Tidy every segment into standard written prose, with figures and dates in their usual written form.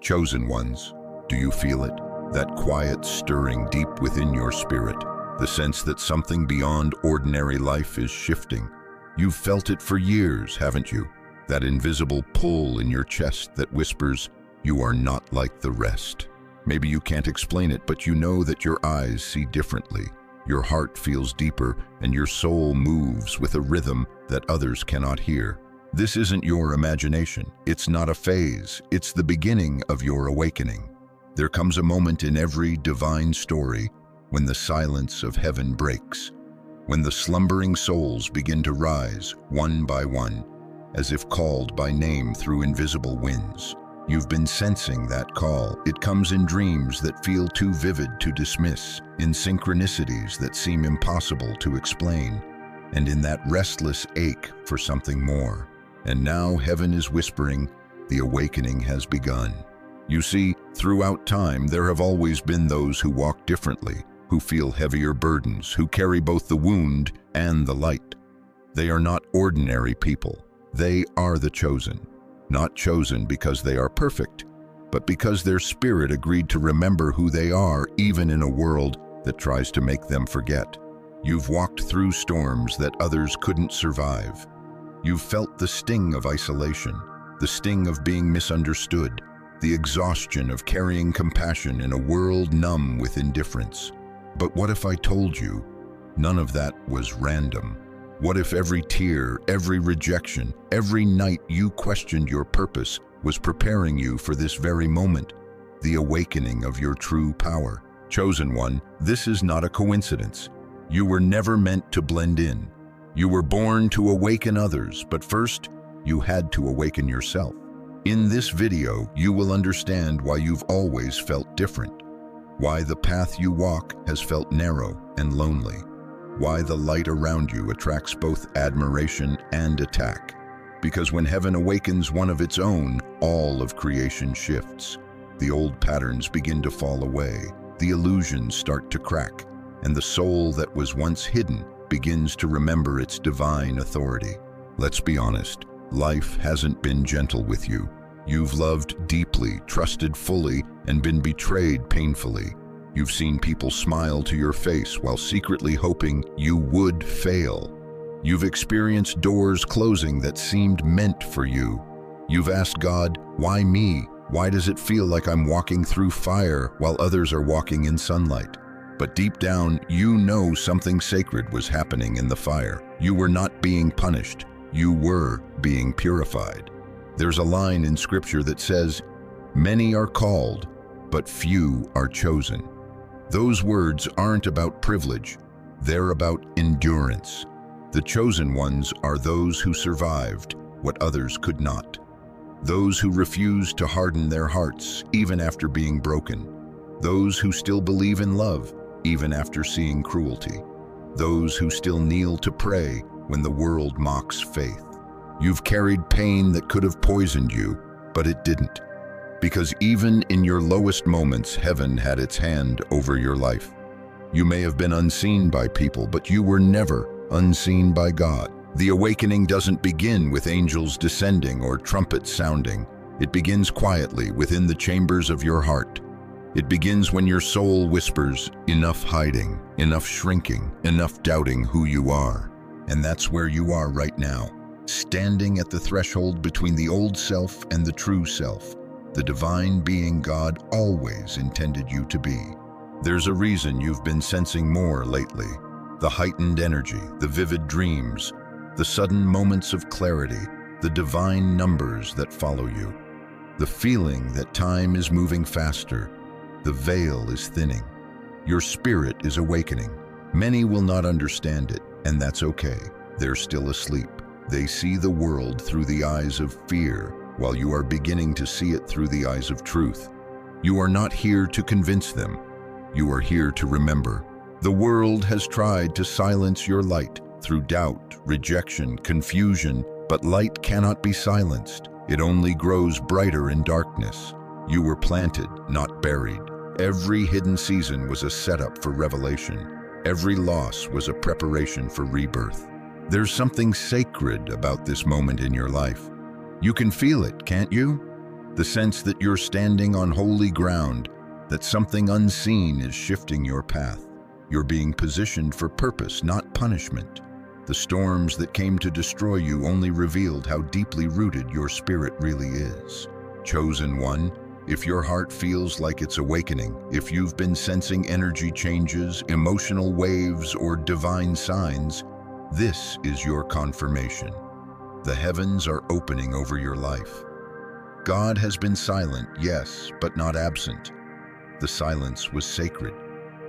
Chosen ones, do you feel it? That quiet stirring deep within your spirit, the sense that something beyond ordinary life is shifting. You've felt it for years, haven't you? That invisible pull in your chest that whispers, you are not like the rest. Maybe you can't explain it, but you know that your eyes see differently. Your heart feels deeper, and your soul moves with a rhythm that others cannot hear. This isn't your imagination. It's not a phase. It's the beginning of your awakening. There comes a moment in every divine story when the silence of heaven breaks, when the slumbering souls begin to rise one by one, as if called by name through invisible winds. You've been sensing that call. It comes in dreams that feel too vivid to dismiss, in synchronicities that seem impossible to explain, and in that restless ache for something more. And now heaven is whispering, the awakening has begun. You see, throughout time, there have always been those who walk differently, who feel heavier burdens, who carry both the wound and the light. They are not ordinary people. They are the chosen. Not chosen because they are perfect, but because their spirit agreed to remember who they are, even in a world that tries to make them forget. You've walked through storms that others couldn't survive. You've felt the sting of isolation, the sting of being misunderstood, the exhaustion of carrying compassion in a world numb with indifference. But what if I told you none of that was random? What if every tear, every rejection, every night you questioned your purpose was preparing you for this very moment, the awakening of your true power? Chosen one, this is not a coincidence. You were never meant to blend in. You were born to awaken others, but first, you had to awaken yourself. In this video, you will understand why you've always felt different, why the path you walk has felt narrow and lonely, why the light around you attracts both admiration and attack. Because when heaven awakens one of its own, all of creation shifts. The old patterns begin to fall away, the illusions start to crack, and the soul that was once hidden begins to remember its divine authority. Let's be honest, life hasn't been gentle with you. You've loved deeply, trusted fully, and been betrayed painfully. You've seen people smile to your face while secretly hoping you would fail. You've experienced doors closing that seemed meant for you. You've asked God, why me? Why does it feel like I'm walking through fire while others are walking in sunlight? But deep down, you know something sacred was happening in the fire. You were not being punished. You were being purified. There's a line in Scripture that says, "Many are called, but few are chosen." Those words aren't about privilege. They're about endurance. The chosen ones are those who survived what others could not. Those who refused to harden their hearts even after being broken. Those who still believe in love even after seeing cruelty. Those who still kneel to pray when the world mocks faith. You've carried pain that could have poisoned you, but it didn't. Because even in your lowest moments, heaven had its hand over your life. You may have been unseen by people, but you were never unseen by God. The awakening doesn't begin with angels descending or trumpets sounding. It begins quietly within the chambers of your heart. It begins when your soul whispers, enough hiding, enough shrinking, enough doubting who you are. And that's where you are right now, standing at the threshold between the old self and the true self, the divine being God always intended you to be. There's a reason you've been sensing more lately. The heightened energy, the vivid dreams, the sudden moments of clarity, the divine numbers that follow you. The feeling that time is moving faster, the veil is thinning. Your spirit is awakening. Many will not understand it, and that's okay. They're still asleep. They see the world through the eyes of fear, while you are beginning to see it through the eyes of truth. You are not here to convince them. You are here to remember. The world has tried to silence your light through doubt, rejection, confusion, but light cannot be silenced. It only grows brighter in darkness. You were planted, not buried. Every hidden season was a setup for revelation. Every loss was a preparation for rebirth. There's something sacred about this moment in your life. You can feel it, can't you? the sense that you're standing on holy ground, that something unseen is shifting your path. You're being positioned for purpose, not punishment. The storms that came to destroy you only revealed how deeply rooted your spirit really is. Chosen one, if your heart feels like it's awakening, if you've been sensing energy changes, emotional waves, or divine signs, this is your confirmation. The heavens are opening over your life. God has been silent, yes, but not absent. The silence was sacred.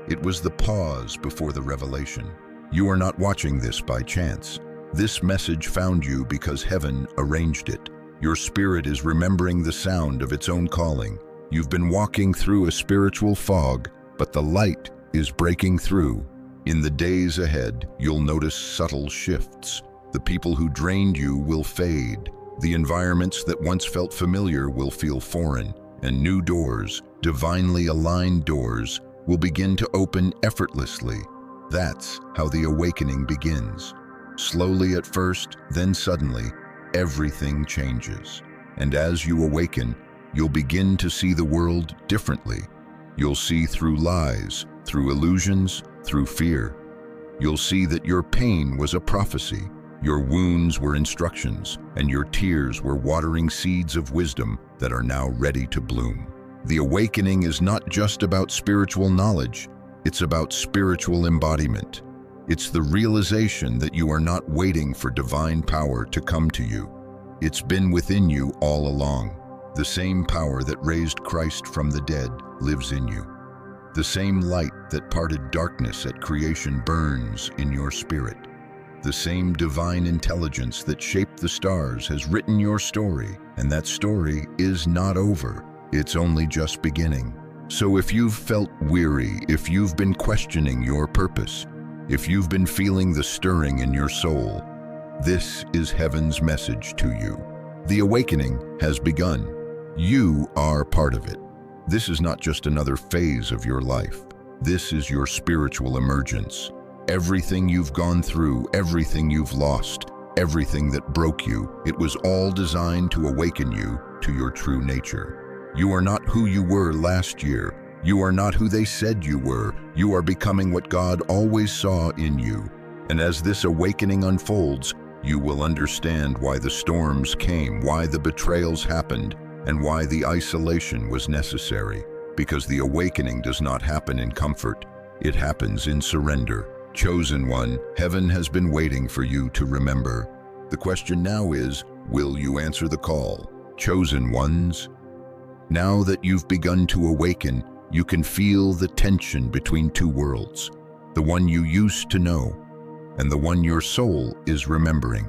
It was the pause before the revelation. You are not watching this by chance. This message found you because heaven arranged it. Your spirit is remembering the sound of its own calling. You've been walking through a spiritual fog, but the light is breaking through. In the days ahead, you'll notice subtle shifts. The people who drained you will fade. The environments that once felt familiar will feel foreign, and new doors, divinely aligned doors, will begin to open effortlessly. That's how the awakening begins. Slowly at first, then suddenly, everything changes. And as you awaken, you'll begin to see the world differently. You'll see through lies, through illusions, through fear. You'll see that your pain was a prophecy, your wounds were instructions, and your tears were watering seeds of wisdom that are now ready to bloom. The awakening is not just about spiritual knowledge, it's about spiritual embodiment. It's the realization that you are not waiting for divine power to come to you. It's been within you all along. The same power that raised Christ from the dead lives in you. The same light that parted darkness at creation burns in your spirit. The same divine intelligence that shaped the stars has written your story, and that story is not over. It's only just beginning. So if you've felt weary, if you've been questioning your purpose, if you've been feeling the stirring in your soul, this is heaven's message to you. The awakening has begun. You are part of it. This is not just another phase of your life. This is your spiritual emergence. Everything you've gone through, everything you've lost, everything that broke you, it was all designed to awaken you to your true nature. You are not who you were last year. You are not who they said you were. You are becoming what God always saw in you. And as this awakening unfolds, you will understand why the storms came, why the betrayals happened, and why the isolation was necessary. Because the awakening does not happen in comfort. It happens in surrender. Chosen one, heaven has been waiting for you to remember. The question now is, will you answer the call? Chosen ones, now that you've begun to awaken, you can feel the tension between two worlds, the one you used to know and the one your soul is remembering.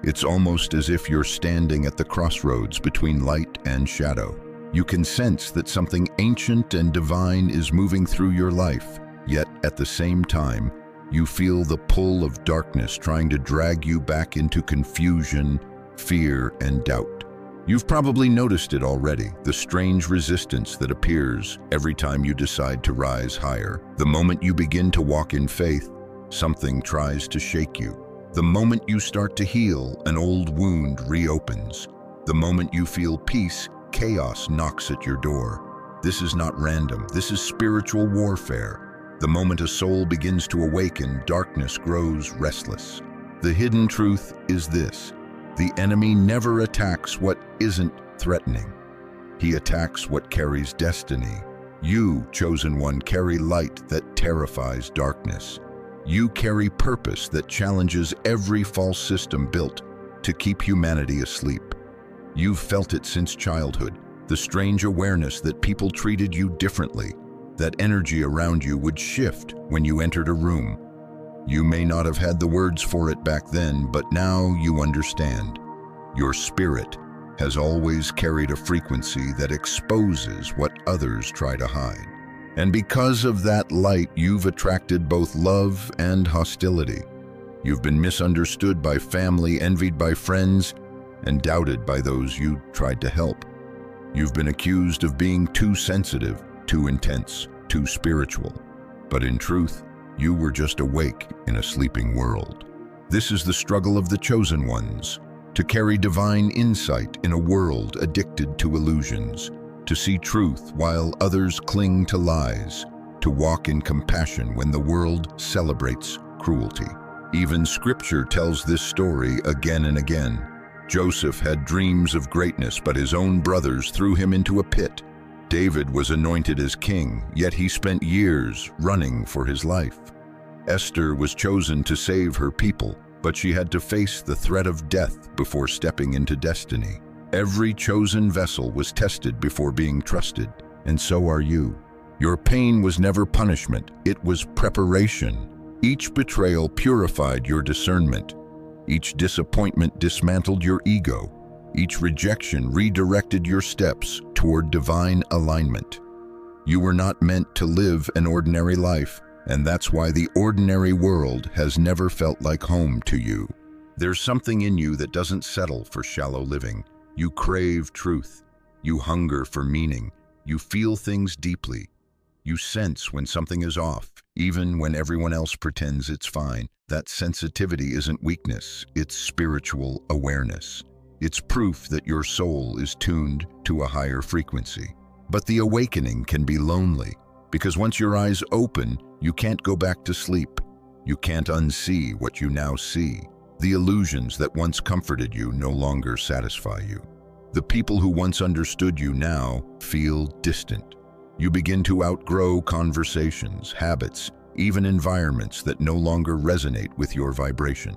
It's almost as if you're standing at the crossroads between light and shadow. You can sense that something ancient and divine is moving through your life, yet at the same time, you feel the pull of darkness trying to drag you back into confusion, fear, and doubt. You've probably noticed it already, the strange resistance that appears every time you decide to rise higher. The moment you begin to walk in faith, something tries to shake you. The moment you start to heal, an old wound reopens. The moment you feel peace, chaos knocks at your door. This is not random. This is spiritual warfare. The moment a soul begins to awaken, darkness grows restless. The hidden truth is this: the enemy never attacks what isn't threatening. He attacks what carries destiny. You, chosen one, carry light that terrifies darkness. You carry purpose that challenges every false system built to keep humanity asleep. You've felt it since childhood, the strange awareness that people treated you differently, that energy around you would shift when you entered a room. You may not have had the words for it back then, but now you understand. Your spirit has always carried a frequency that exposes what others try to hide. And because of that light, you've attracted both love and hostility. You've been misunderstood by family, envied by friends, and doubted by those you tried to help. You've been accused of being too sensitive, too intense, too spiritual. But in truth, you were just awake in a sleeping world. This is the struggle of the chosen ones. to carry divine insight in a world addicted to illusions, to see truth while others cling to lies, to walk in compassion when the world celebrates cruelty. Even Scripture tells this story again and again. Joseph had dreams of greatness, but his own brothers threw him into a pit. David was anointed as king, yet he spent years running for his life. Esther was chosen to save her people, but she had to face the threat of death before stepping into destiny. Every chosen vessel was tested before being trusted, and so are you. Your pain was never punishment, it was preparation. Each betrayal purified your discernment. Each disappointment dismantled your ego. Each rejection redirected your steps toward divine alignment. You were not meant to live an ordinary life, and that's why the ordinary world has never felt like home to you. There's something in you that doesn't settle for shallow living. You crave truth. You hunger for meaning. You feel things deeply. You sense when something is off, even when everyone else pretends it's fine. That sensitivity isn't weakness, it's spiritual awareness. It's proof that your soul is tuned to a higher frequency. But the awakening can be lonely, because once your eyes open, you can't go back to sleep. You can't unsee what you now see. The illusions that once comforted you no longer satisfy you. The people who once understood you now feel distant. You begin to outgrow conversations, habits, even environments that no longer resonate with your vibration.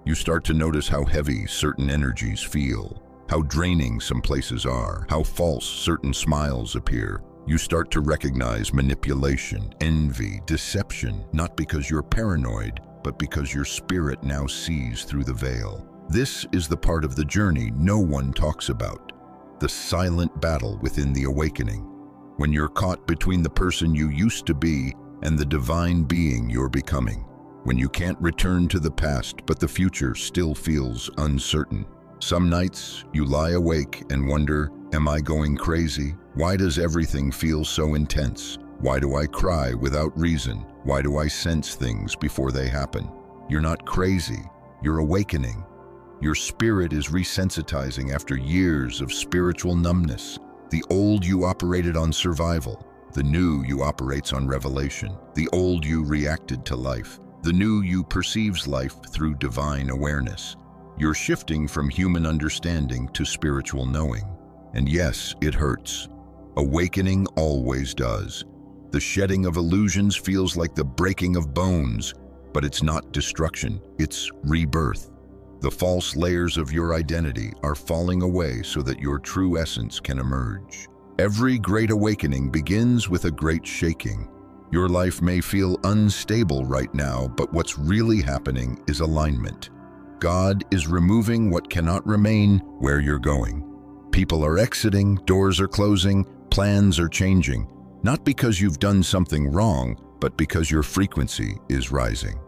You start to notice how heavy certain energies feel, how draining some places are, how false certain smiles appear. You start to recognize manipulation, envy, deception, not because you're paranoid, but because your spirit now sees through the veil. This is the part of the journey no one talks about, the silent battle within the awakening. When you're caught between the person you used to be and the divine being you're becoming. When you can't return to the past, but the future still feels uncertain. Some nights you lie awake and wonder, am I going crazy? Why does everything feel so intense? Why do I cry without reason? Why do I sense things before they happen? You're not crazy, you're awakening. Your spirit is resensitizing after years of spiritual numbness. The old you operated on survival. The new you operates on revelation. The old you reacted to life. The new you perceives life through divine awareness. You're shifting from human understanding to spiritual knowing. And yes, it hurts. Awakening always does. The shedding of illusions feels like the breaking of bones, but it's not destruction, it's rebirth. The false layers of your identity are falling away so that your true essence can emerge. Every great awakening begins with a great shaking. Your life may feel unstable right now, but what's really happening is alignment. God is removing what cannot remain where you're going. People are exiting, doors are closing, plans are changing, not because you've done something wrong, but because your frequency is rising.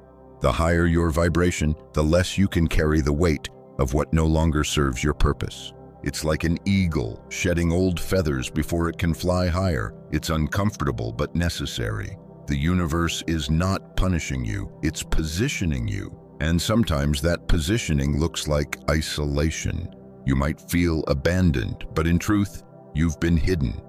The higher your vibration, the less you can carry the weight of what no longer serves your purpose. It's like an eagle shedding old feathers before it can fly higher. It's uncomfortable but necessary. The universe is not punishing you, it's positioning you. And sometimes that positioning looks like isolation. You might feel abandoned, but in truth, you've been hidden.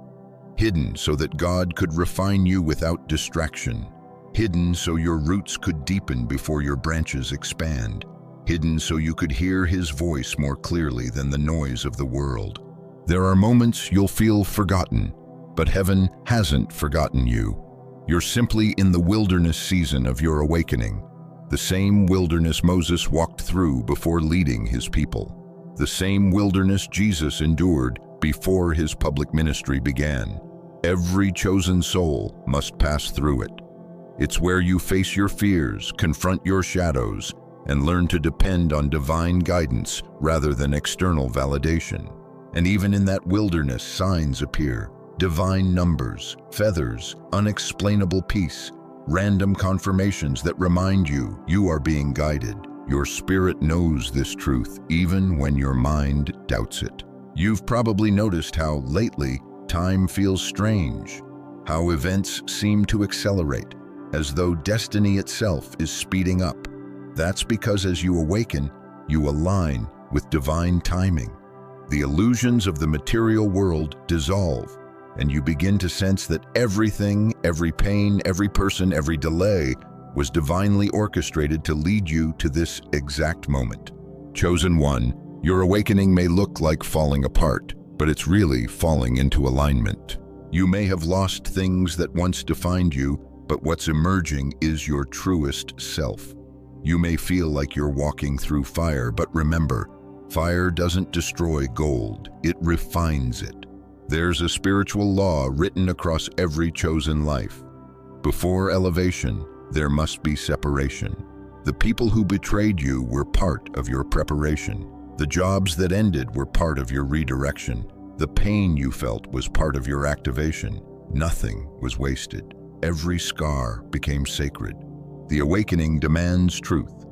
Hidden so that God could refine you without distraction. Hidden so your roots could deepen before your branches expand. Hidden so you could hear His voice more clearly than the noise of the world. There are moments you'll feel forgotten, but heaven hasn't forgotten you. You're simply in the wilderness season of your awakening. The same wilderness Moses walked through before leading his people. The same wilderness Jesus endured before his public ministry began. Every chosen soul must pass through it. It's where you face your fears, confront your shadows, and learn to depend on divine guidance rather than external validation. And even in that wilderness, signs appear. Divine numbers, feathers, unexplainable peace, random confirmations that remind you you are being guided. Your spirit knows this truth even when your mind doubts it. You've probably noticed how lately time feels strange, how events seem to accelerate, as though destiny itself is speeding up. That's because as you awaken, you align with divine timing. The illusions of the material world dissolve, and you begin to sense that everything, every pain, every person, every delay was divinely orchestrated to lead you to this exact moment. Chosen one, your awakening may look like falling apart, but it's really falling into alignment. You may have lost things that once defined you, but what's emerging is your truest self. You may feel like you're walking through fire, but remember, fire doesn't destroy gold, it refines it. There's a spiritual law written across every chosen life. Before elevation, there must be separation. The people who betrayed you were part of your preparation. The jobs that ended were part of your redirection. The pain you felt was part of your activation. Nothing was wasted. Every scar became sacred. The awakening demands truth,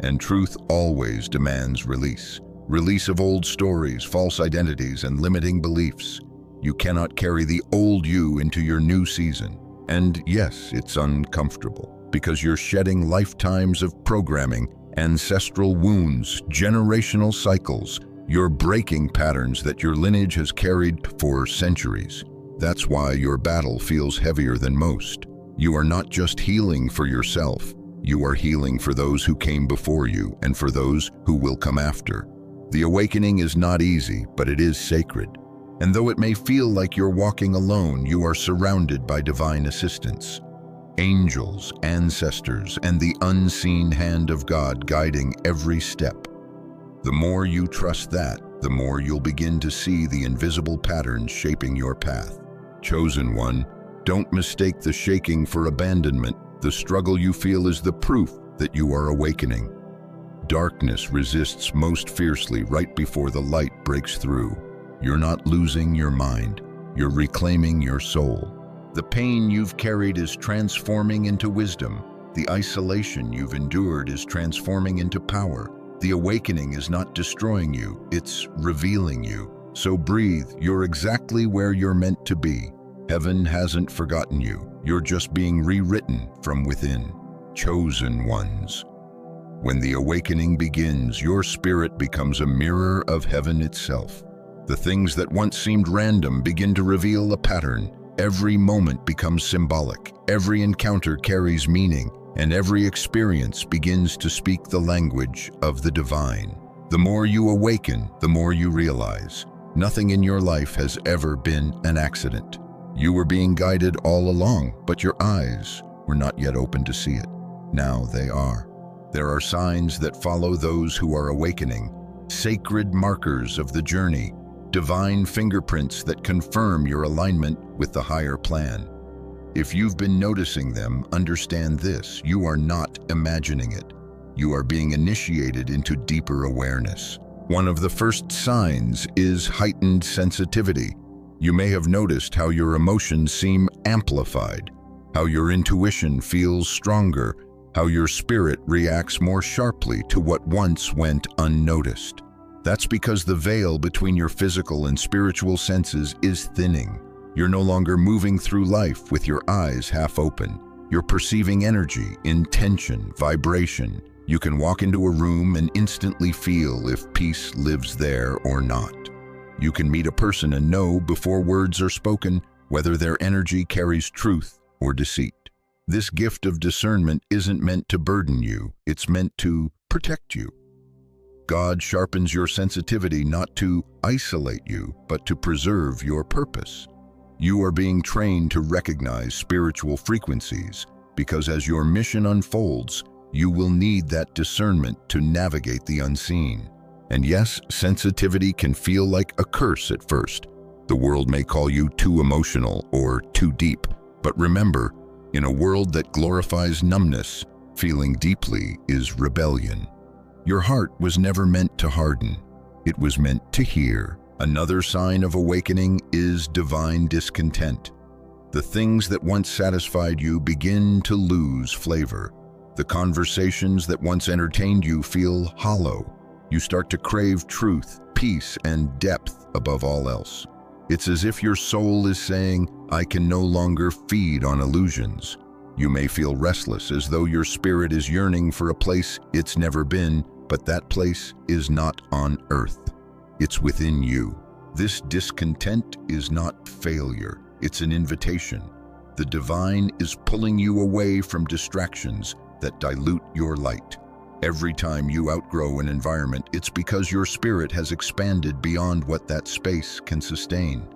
and truth always demands release. Release of old stories, false identities, and limiting beliefs. You cannot carry the old you into your new season. And yes, it's uncomfortable, because you're shedding lifetimes of programming, ancestral wounds, generational cycles. You're breaking patterns that your lineage has carried for centuries. That's why your battle feels heavier than most. You are not just healing for yourself, you are healing for those who came before you and for those who will come after. The awakening is not easy, but it is sacred. And though it may feel like you're walking alone, you are surrounded by divine assistance. Angels, ancestors, and the unseen hand of God guiding every step. The more you trust that, the more you'll begin to see the invisible patterns shaping your path. Chosen one, don't mistake the shaking for abandonment. The struggle you feel is the proof that you are awakening. Darkness resists most fiercely right before the light breaks through. You're not losing your mind, you're reclaiming your soul. The pain you've carried is transforming into wisdom. The isolation you've endured is transforming into power. The awakening is not destroying you, it's revealing you. So breathe, you're exactly where you're meant to be. Heaven hasn't forgotten you, you're just being rewritten from within. Chosen ones. When the awakening begins, your spirit becomes a mirror of heaven itself. The things that once seemed random begin to reveal a pattern. Every moment becomes symbolic, every encounter carries meaning, and every experience begins to speak the language of the divine. The more you awaken, the more you realize, nothing in your life has ever been an accident. You were being guided all along, but your eyes were not yet open to see it. Now they are. There are signs that follow those who are awakening, sacred markers of the journey, divine fingerprints that confirm your alignment with the higher plan. If you've been noticing them, understand this: you are not imagining it. You are being initiated into deeper awareness. One of the first signs is heightened sensitivity. You may have noticed how your emotions seem amplified, how your intuition feels stronger, how your spirit reacts more sharply to what once went unnoticed. That's because the veil between your physical and spiritual senses is thinning. You're no longer moving through life with your eyes half open. You're perceiving energy, intention, vibration. You can walk into a room and instantly feel if peace lives there or not. You can meet a person and know before words are spoken whether their energy carries truth or deceit. This gift of discernment isn't meant to burden you, it's meant to protect you. God sharpens your sensitivity not to isolate you, but to preserve your purpose. You are being trained to recognize spiritual frequencies, because as your mission unfolds, you will need that discernment to navigate the unseen. And yes, sensitivity can feel like a curse at first. The world may call you too emotional or too deep, but remember, in a world that glorifies numbness, feeling deeply is rebellion. Your heart was never meant to harden. It was meant to hear. Another sign of awakening is divine discontent. The things that once satisfied you begin to lose flavor. The conversations that once entertained you feel hollow. You start to crave truth, peace, and depth above all else. It's as if your soul is saying, I can no longer feed on illusions. You may feel restless, as though your spirit is yearning for a place it's never been, But that place is not on earth. It's within you. This discontent is not failure. It's an invitation. The divine is pulling you away from distractions that dilute your light. Every time you outgrow an environment, it's because your spirit has expanded beyond what that space can sustain.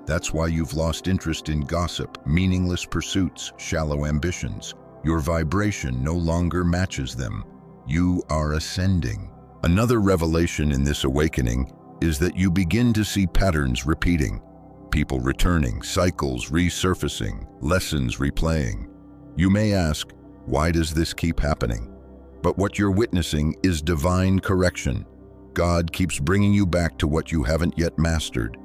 That's why you've lost interest in gossip, meaningless pursuits, shallow ambitions. Your vibration no longer matches them. You are ascending. Another revelation in this awakening is that you begin to see patterns repeating. People returning, cycles resurfacing, lessons replaying. You may ask, why does this keep happening? But what you're witnessing is divine correction. God keeps bringing you back to what you haven't yet mastered.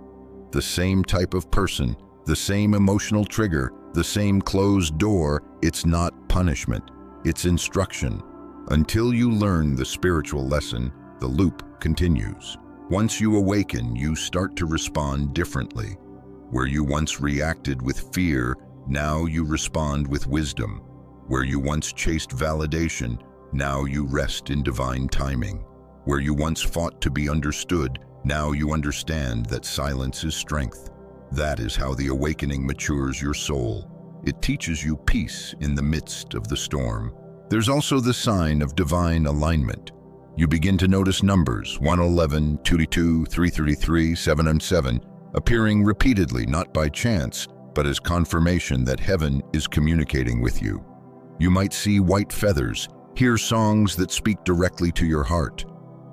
The same type of person, the same emotional trigger, the same closed door. It's not punishment, it's instruction. Until you learn the spiritual lesson, the loop continues. Once you awaken, you start to respond differently. Where you once reacted with fear, now you respond with wisdom. Where you once chased validation, now you rest in divine timing. Where you once fought to be understood, now you understand that silence is strength. That is how the awakening matures your soul. It teaches you peace in the midst of the storm. There's also the sign of divine alignment. You begin to notice numbers 111, 222, 333, 707 appearing repeatedly, not by chance, but as confirmation that heaven is communicating with you. You might see white feathers, hear songs that speak directly to your heart,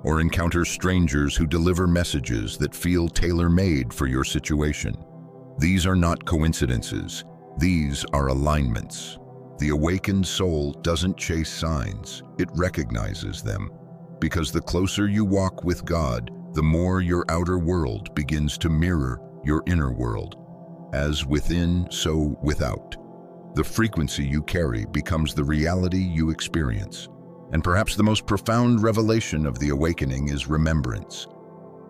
or encounter strangers who deliver messages that feel tailor-made for your situation. These are not coincidences. These are alignments. The awakened soul doesn't chase signs, it recognizes them. Because the closer you walk with God, the more your outer world begins to mirror your inner world. As within, so without. The frequency you carry becomes the reality you experience. And perhaps the most profound revelation of the awakening is remembrance.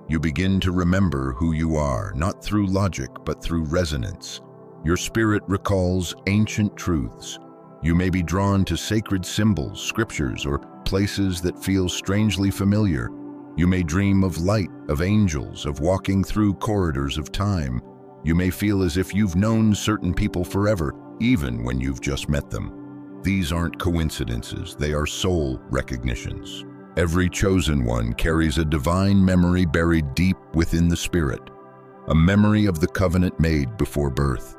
You begin to remember who you are, not through logic, but through resonance. Your spirit recalls ancient truths. You may be drawn to sacred symbols, scriptures, or places that feel strangely familiar. You may dream of light, of angels, of walking through corridors of time. You may feel as if you've known certain people forever, even when you've just met them. These aren't coincidences, they are soul recognitions. Every chosen one carries a divine memory buried deep within the spirit, a memory of the covenant made before birth.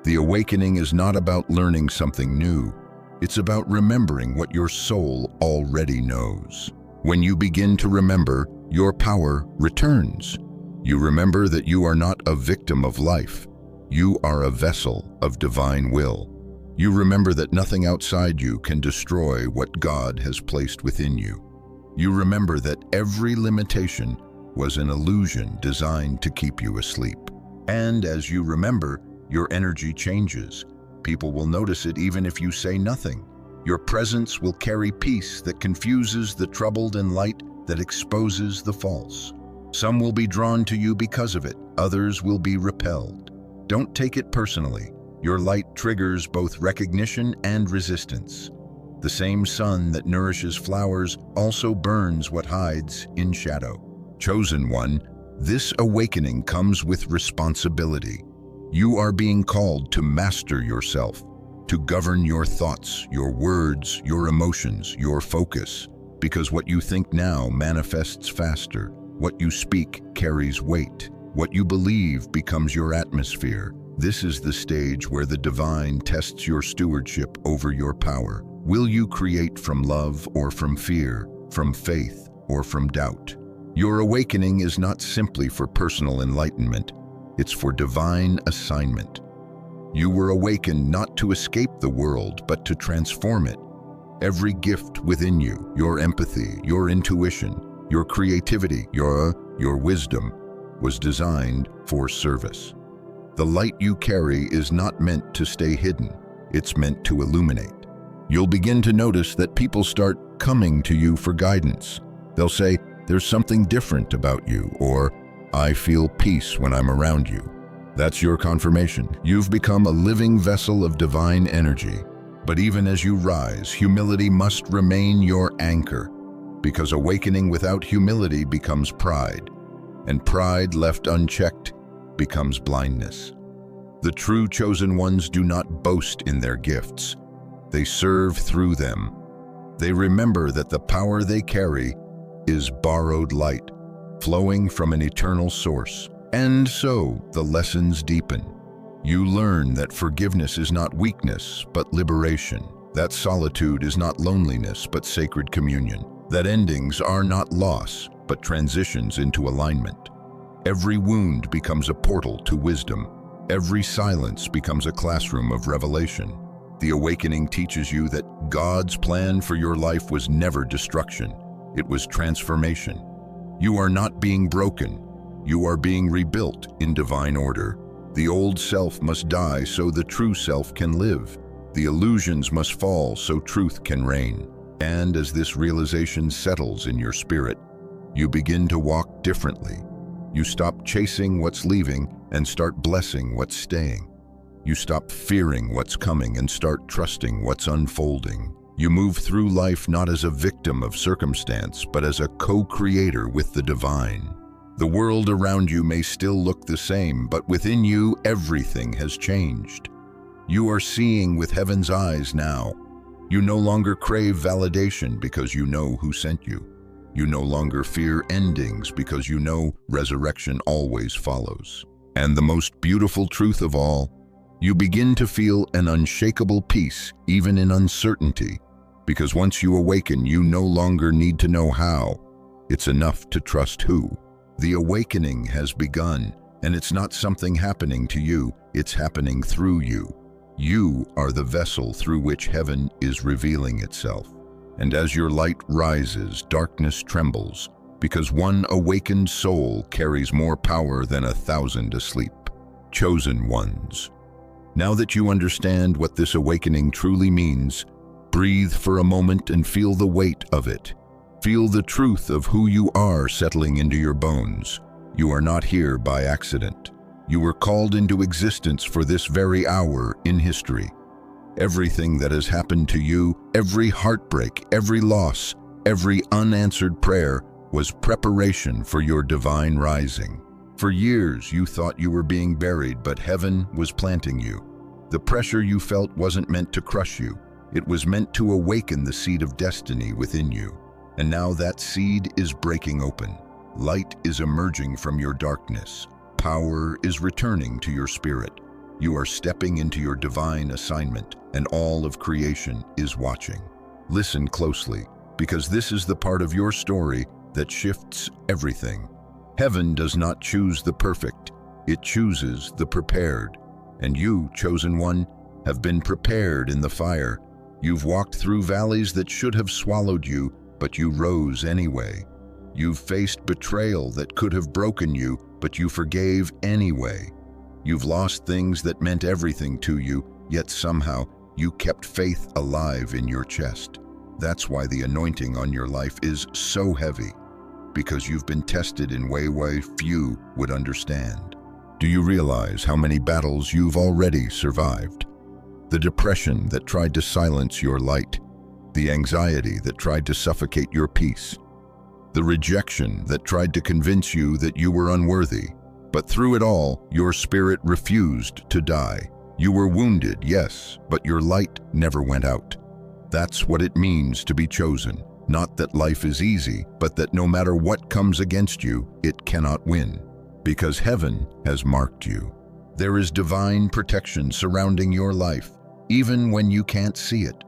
The awakening is not about learning something new. It's about remembering what your soul already knows. When you begin to remember, your power returns. You remember that you are not a victim of life. You are a vessel of divine will. You remember that nothing outside you can destroy what God has placed within you. You remember that every limitation was an illusion designed to keep you asleep. And as you remember, your energy changes. People will notice it even if you say nothing. Your presence will carry peace that confuses the troubled and light that exposes the false. Some will be drawn to you because of it. Others will be repelled. Don't take it personally. Your light triggers both recognition and resistance. The same sun that nourishes flowers also burns what hides in shadow. Chosen one, this awakening comes with responsibility. You are being called to master yourself, to govern your thoughts, your words, your emotions, your focus, because what you think now manifests faster. What you speak carries weight. What you believe becomes your atmosphere. This is the stage where the divine tests your stewardship over your power. Will you create from love or from fear, from faith or from doubt? Your awakening is not simply for personal enlightenment. It's for divine assignment. You were awakened not to escape the world, but to transform it. Every gift within you, your empathy, your intuition, your creativity, your wisdom, was designed for service. The light you carry is not meant to stay hidden. It's meant to illuminate. You'll begin to notice that people start coming to you for guidance. They'll say, "There's something different about you," or "I feel peace when I'm around you." That's your confirmation. You've become a living vessel of divine energy. But even as you rise, humility must remain your anchor. because awakening without humility becomes pride, and pride left unchecked becomes blindness. The true chosen ones do not boast in their gifts. They serve through them. They remember that the power they carry is borrowed light, flowing from an eternal source. And so the lessons deepen. You learn that forgiveness is not weakness, but liberation. That solitude is not loneliness, but sacred communion. That endings are not loss, but transitions into alignment. Every wound becomes a portal to wisdom. Every silence becomes a classroom of revelation. The awakening teaches you that God's plan for your life was never destruction. It was transformation. You are not being broken. You are being rebuilt in divine order. The old self must die so the true self can live. The illusions must fall so truth can reign. And as this realization settles in your spirit, you begin to walk differently. You stop chasing what's leaving and start blessing what's staying. You stop fearing what's coming and start trusting what's unfolding. You move through life not as a victim of circumstance, but as a co-creator with the divine. The world around you may still look the same, but within you, everything has changed. You are seeing with heaven's eyes now. You no longer crave validation because you know who sent you. You no longer fear endings because you know resurrection always follows. And the most beautiful truth of all, you begin to feel an unshakable peace even in uncertainty, because once you awaken, you no longer need to know how. It's enough to trust who. The awakening has begun, and it's not something happening to you, it's happening through you. You are the vessel through which heaven is revealing itself. And as your light rises, darkness trembles, because one awakened soul carries more power than 1,000 asleep. Chosen ones. Now that you understand what this awakening truly means, breathe for a moment and feel the weight of it. Feel the truth of who you are settling into your bones. You are not here by accident. You were called into existence for this very hour in history. Everything that has happened to you, every heartbreak, every loss, every unanswered prayer was preparation for your divine rising. For years you thought you were being buried, but heaven was planting you. The pressure you felt wasn't meant to crush you. It was meant to awaken the seed of destiny within you. And now that seed is breaking open. Light is emerging from your darkness. Power is returning to your spirit. You are stepping into your divine assignment, and all of creation is watching. Listen closely, because this is the part of your story that shifts everything. Heaven does not choose the perfect, it chooses the prepared. And you, chosen one, have been prepared in the fire. You've walked through valleys that should have swallowed you, but you rose anyway. You've faced betrayal that could have broken you, but you forgave anyway. You've lost things that meant everything to you, yet somehow you kept faith alive in your chest. That's why the anointing on your life is so heavy, because you've been tested in way few would understand. Do you realize how many battles you've already survived? The depression that tried to silence your light, the anxiety that tried to suffocate your peace, the rejection that tried to convince you that you were unworthy. But through it all, your spirit refused to die. You were wounded, yes, but your light never went out. That's what it means to be chosen. Not that life is easy, but that no matter what comes against you, it cannot win. Because heaven has marked you. There is divine protection surrounding your life, even when you can't see it.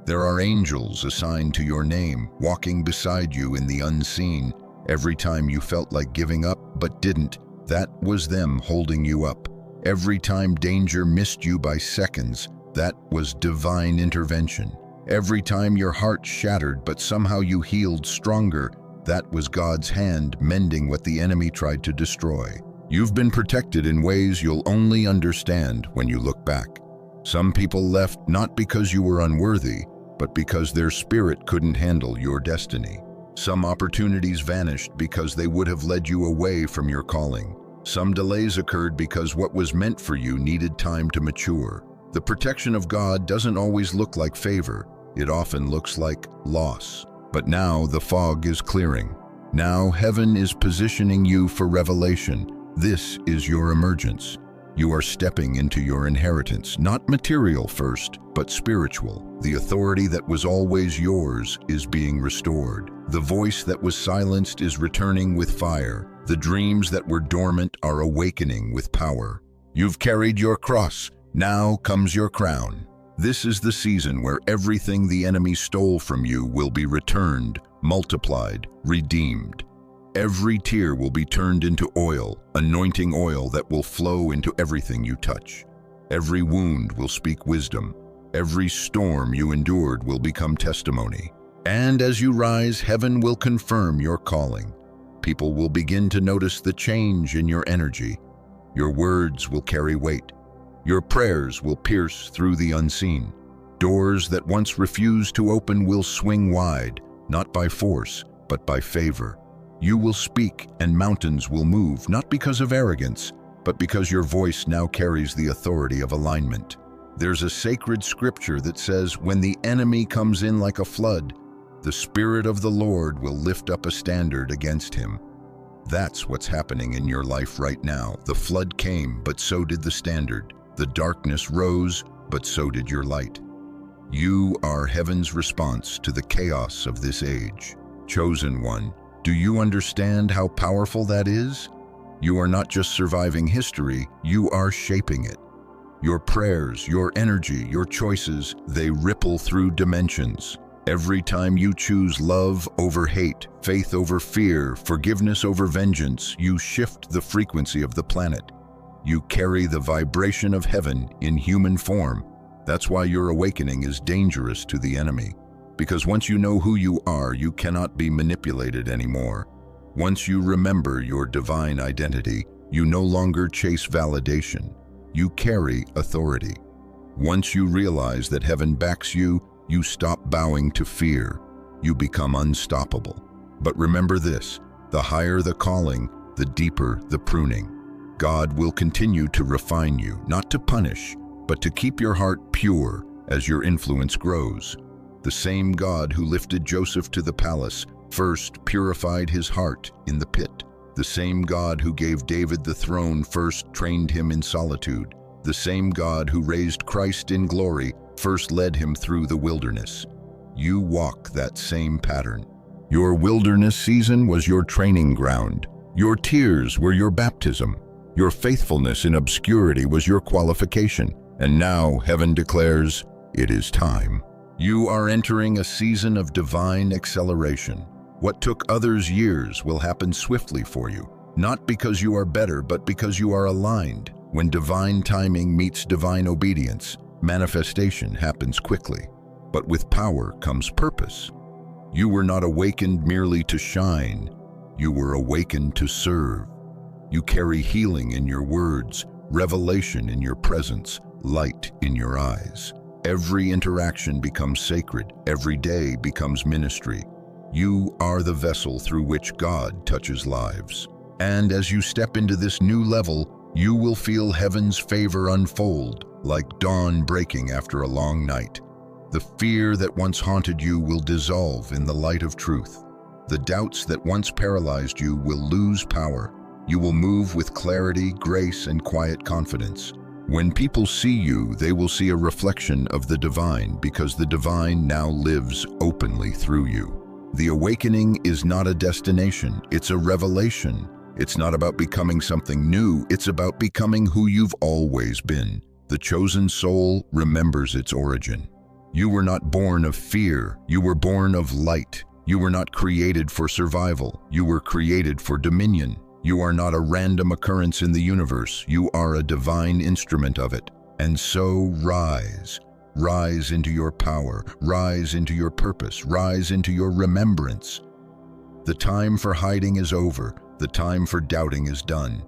There are angels assigned to your name, walking beside you in the unseen. Every time you felt like giving up, but didn't, that was them holding you up. Every time danger missed you by seconds, that was divine intervention. Every time your heart shattered, but somehow you healed stronger, that was God's hand mending what the enemy tried to destroy. You've been protected in ways you'll only understand when you look back. Some people left not because you were unworthy, but because their spirit couldn't handle your destiny. Some opportunities vanished because they would have led you away from your calling. Some delays occurred because what was meant for you needed time to mature. The protection of God doesn't always look like favor. It often looks like loss. But now the fog is clearing. Now heaven is positioning you for revelation. This is your emergence. You are stepping into your inheritance, not material first, but spiritual. The authority that was always yours is being restored. The voice that was silenced is returning with fire. The dreams that were dormant are awakening with power. You've carried your cross. Now comes your crown. This is the season where everything the enemy stole from you will be returned, multiplied, redeemed. Every tear will be turned into oil, anointing oil that will flow into everything you touch. Every wound will speak wisdom. Every storm you endured will become testimony. And as you rise, heaven will confirm your calling. People will begin to notice the change in your energy. Your words will carry weight. Your prayers will pierce through the unseen. Doors that once refused to open will swing wide, not by force, but by favor. You will speak and mountains will move, not because of arrogance, but because your voice now carries the authority of alignment. There's a sacred scripture that says, when the enemy comes in like a flood, the Spirit of the Lord will lift up a standard against him. That's what's happening in your life right now. The flood came, but so did the standard. The darkness rose, but so did your light. You are heaven's response to the chaos of this age. Chosen one, do you understand how powerful that is? You are not just surviving history, you are shaping it. Your prayers, your energy, your choices, they ripple through dimensions. Every time you choose love over hate, faith over fear, forgiveness over vengeance, you shift the frequency of the planet. You carry the vibration of heaven in human form. That's why your awakening is dangerous to the enemy. Because once you know who you are, you cannot be manipulated anymore. Once you remember your divine identity, you no longer chase validation. You carry authority. Once you realize that heaven backs you, you stop bowing to fear. You become unstoppable. But remember this, the higher the calling, the deeper the pruning. God will continue to refine you, not to punish, but to keep your heart pure as your influence grows. The same God who lifted Joseph to the palace first purified his heart in the pit. The same God who gave David the throne first trained him in solitude. The same God who raised Christ in glory first led him through the wilderness. You walk that same pattern. Your wilderness season was your training ground. Your tears were your baptism. Your faithfulness in obscurity was your qualification. And now heaven declares, it is time. You are entering a season of divine acceleration. What took others years will happen swiftly for you, not because you are better, but because you are aligned. When divine timing meets divine obedience, manifestation happens quickly. But with power comes purpose. You were not awakened merely to shine. You were awakened to serve. You carry healing in your words, revelation in your presence, light in your eyes. Every interaction becomes sacred. Every day becomes ministry. You are the vessel through which God touches lives. And as you step into this new level, you will feel heaven's favor unfold, like dawn breaking after a long night. The fear that once haunted you will dissolve in the light of truth. The doubts that once paralyzed you will lose power. You will move with clarity, grace, and quiet confidence. When people see you, they will see a reflection of the divine, because the divine now lives openly through you. The awakening is not a destination, it's a revelation. It's not about becoming something new, it's about becoming who you've always been. The chosen soul remembers its origin. You were not born of fear, you were born of light. You were not created for survival, you were created for dominion. You are not a random occurrence in the universe, you are a divine instrument of it. And so rise. Rise into your power, rise into your purpose, rise into your remembrance. The time for hiding is over, the time for doubting is done.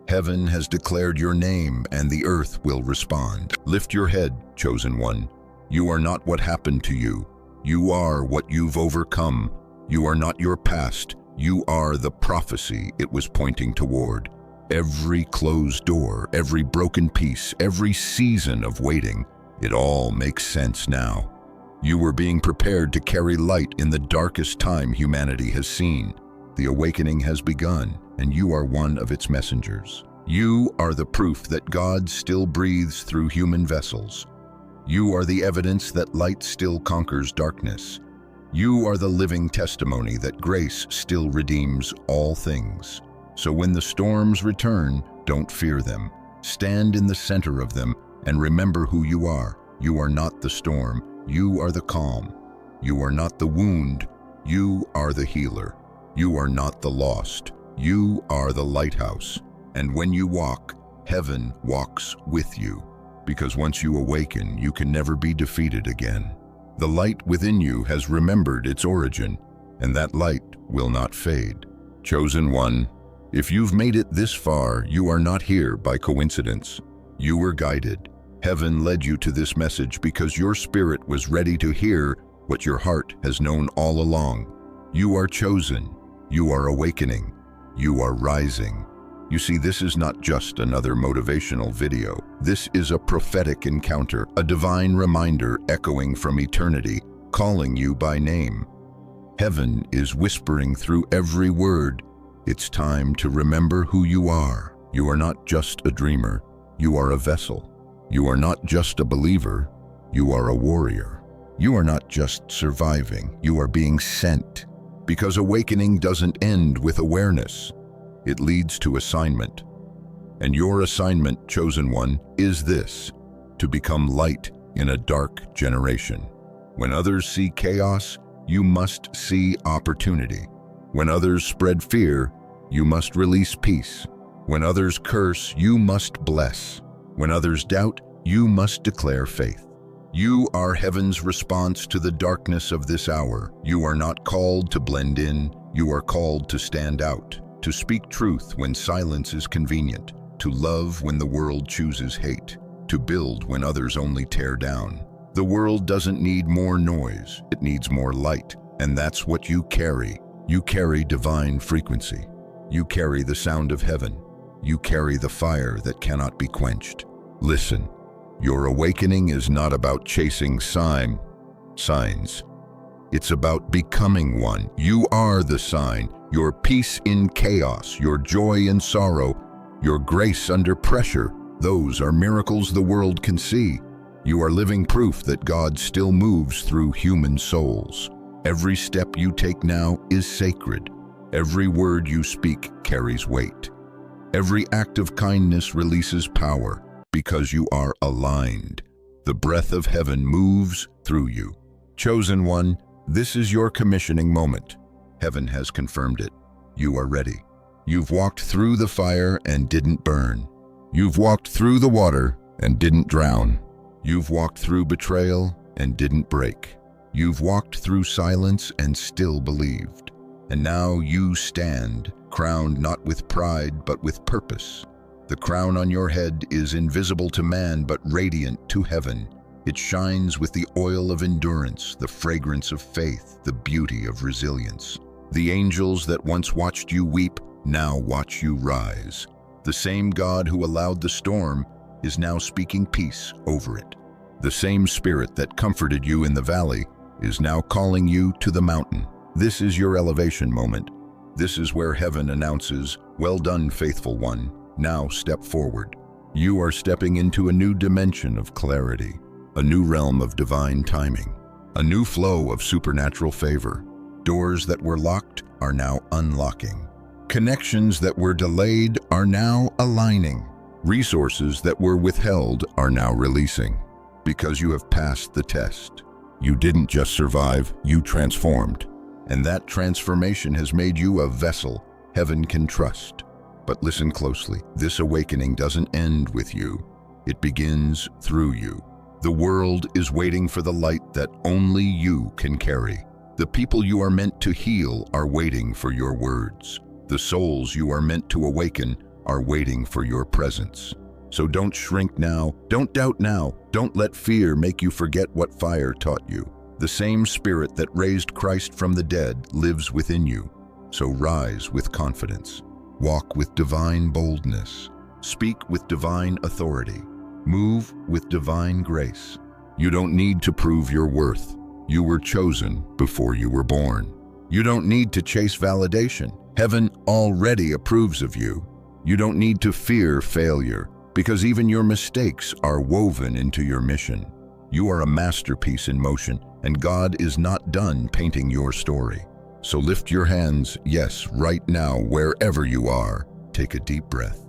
Heaven has declared your name and the earth will respond. Lift your head, chosen one. You are not what happened to you. You are what you've overcome. You are not your past. You are the prophecy it was pointing toward. Every closed door, every broken piece, every season of waiting, it all makes sense now. You were being prepared to carry light in the darkest time humanity has seen. The awakening has begun, and you are one of its messengers. You are the proof that God still breathes through human vessels. You are the evidence that light still conquers darkness. You are the living testimony that grace still redeems all things. So when the storms return, don't fear them. Stand in the center of them and remember who you are. You are not the storm. You are the calm. You are not the wound. You are the healer. You are not the lost. You are the lighthouse. And when you walk, heaven walks with you. Because once you awaken, you can never be defeated again. The light within you has remembered its origin, and that light will not fade. Chosen one, if you've made it this far, you are not here by coincidence. You were guided. Heaven led you to this message because your spirit was ready to hear what your heart has known all along. You are chosen. You are awakening. You are rising. You see, this is not just another motivational video. This is a prophetic encounter, a divine reminder echoing from eternity, calling you by name. Heaven is whispering through every word. It's time to remember who you are. You are not just a dreamer. You are a vessel. You are not just a believer. You are a warrior. You are not just surviving. You are being sent. Because awakening doesn't end with awareness. It leads to assignment. And your assignment, chosen one, is this: to become light in a dark generation. When others see chaos, you must see opportunity. When others spread fear, you must release peace. When others curse, you must bless. When others doubt, you must declare faith. You are heaven's response to the darkness of this hour. You are not called to blend in. You are called to stand out. To speak truth when silence is convenient, to love when the world chooses hate, to build when others only tear down. The world doesn't need more noise, it needs more light, and that's what you carry. You carry divine frequency. You carry the sound of heaven. You carry the fire that cannot be quenched. Listen, your awakening is not about chasing signs. It's about becoming one. You are the sign. Your peace in chaos, your joy in sorrow, your grace under pressure, those are miracles the world can see. You are living proof that God still moves through human souls. Every step you take now is sacred. Every word you speak carries weight. Every act of kindness releases power because you are aligned. The breath of heaven moves through you. Chosen one, this is your commissioning moment. Heaven has confirmed it. You are ready. You've walked through the fire and didn't burn. You've walked through the water and didn't drown. You've walked through betrayal and didn't break. You've walked through silence and still believed. And now you stand, crowned not with pride but with purpose. The crown on your head is invisible to man but radiant to heaven. It shines with the oil of endurance, the fragrance of faith, the beauty of resilience. The angels that once watched you weep now watch you rise. The same God who allowed the storm is now speaking peace over it. The same Spirit that comforted you in the valley is now calling you to the mountain. This is your elevation moment. This is where heaven announces, "Well done, faithful one. Now step forward." You are stepping into a new dimension of clarity, a new realm of divine timing, a new flow of supernatural favor. Doors that were locked are now unlocking. Connections that were delayed are now aligning. Resources that were withheld are now releasing. Because you have passed the test. You didn't just survive, you transformed. And that transformation has made you a vessel heaven can trust. But listen closely, this awakening doesn't end with you. It begins through you. The world is waiting for the light that only you can carry. The people you are meant to heal are waiting for your words. The souls you are meant to awaken are waiting for your presence. So don't shrink now, don't doubt now, don't let fear make you forget what fire taught you. The same Spirit that raised Christ from the dead lives within you. So rise with confidence, walk with divine boldness, speak with divine authority, move with divine grace. You don't need to prove your worth. You were chosen before you were born. You don't need to chase validation. Heaven already approves of you. You don't need to fear failure, because even your mistakes are woven into your mission. You are a masterpiece in motion, and God is not done painting your story. So lift your hands, yes, right now, wherever you are. Take a deep breath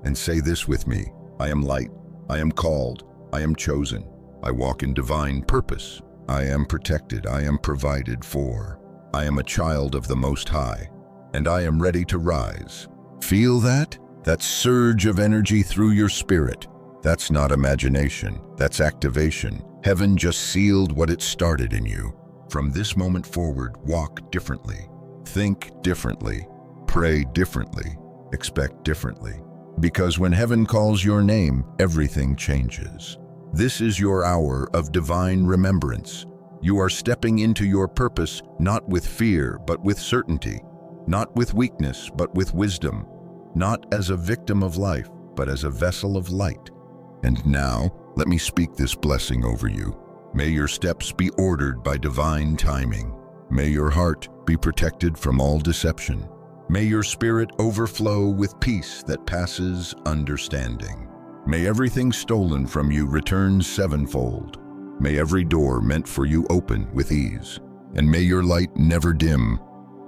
and say this with me. I am light. I am called. I am chosen. I walk in divine purpose. I am protected. I am provided for. I am a child of the Most High, and I am ready to rise. Feel that? That surge of energy through your spirit. That's not imagination. That's activation. Heaven just sealed what it started in you. From this moment forward, walk differently. Think differently. Pray differently. Expect differently. Because when heaven calls your name, everything changes. This is your hour of divine remembrance. You are stepping into your purpose not with fear, but with certainty. Not with weakness, but with wisdom. Not as a victim of life, but as a vessel of light. And now, let me speak this blessing over you. May your steps be ordered by divine timing. May your heart be protected from all deception. May your spirit overflow with peace that passes understanding. May everything stolen from you return sevenfold. May every door meant for you open with ease. And may your light never dim,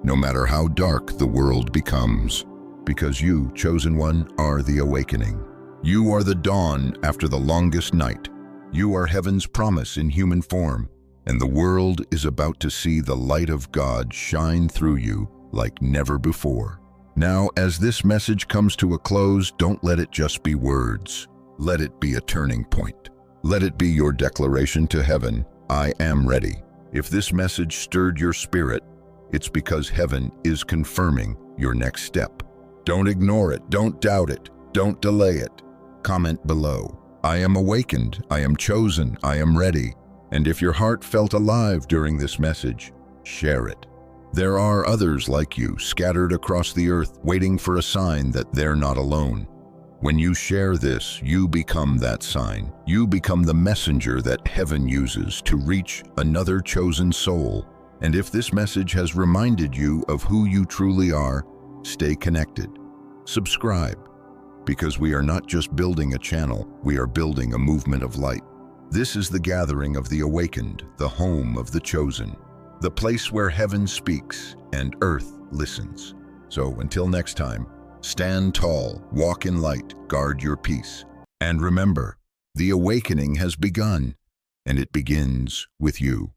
no matter how dark the world becomes. Because you, chosen one, are the awakening. You are the dawn after the longest night. You are heaven's promise in human form, and the world is about to see the light of God shine through you like never before. Now, as this message comes to a close, don't let it just be words. Let it be a turning point. Let it be your declaration to heaven, I am ready. If this message stirred your spirit, it's because heaven is confirming your next step. Don't ignore it. Don't doubt it. Don't delay it. Comment below. I am awakened. I am chosen. I am ready. And if your heart felt alive during this message, share it. There are others like you scattered across the earth waiting for a sign that they're not alone. When you share this, you become that sign. You become the messenger that heaven uses to reach another chosen soul. And if this message has reminded you of who you truly are, stay connected. Subscribe, because we are not just building a channel, we are building a movement of light. This is the gathering of the awakened, the home of the chosen, the place where heaven speaks and earth listens. So until next time, stand tall, walk in light, guard your peace. And remember, the awakening has begun, and it begins with you.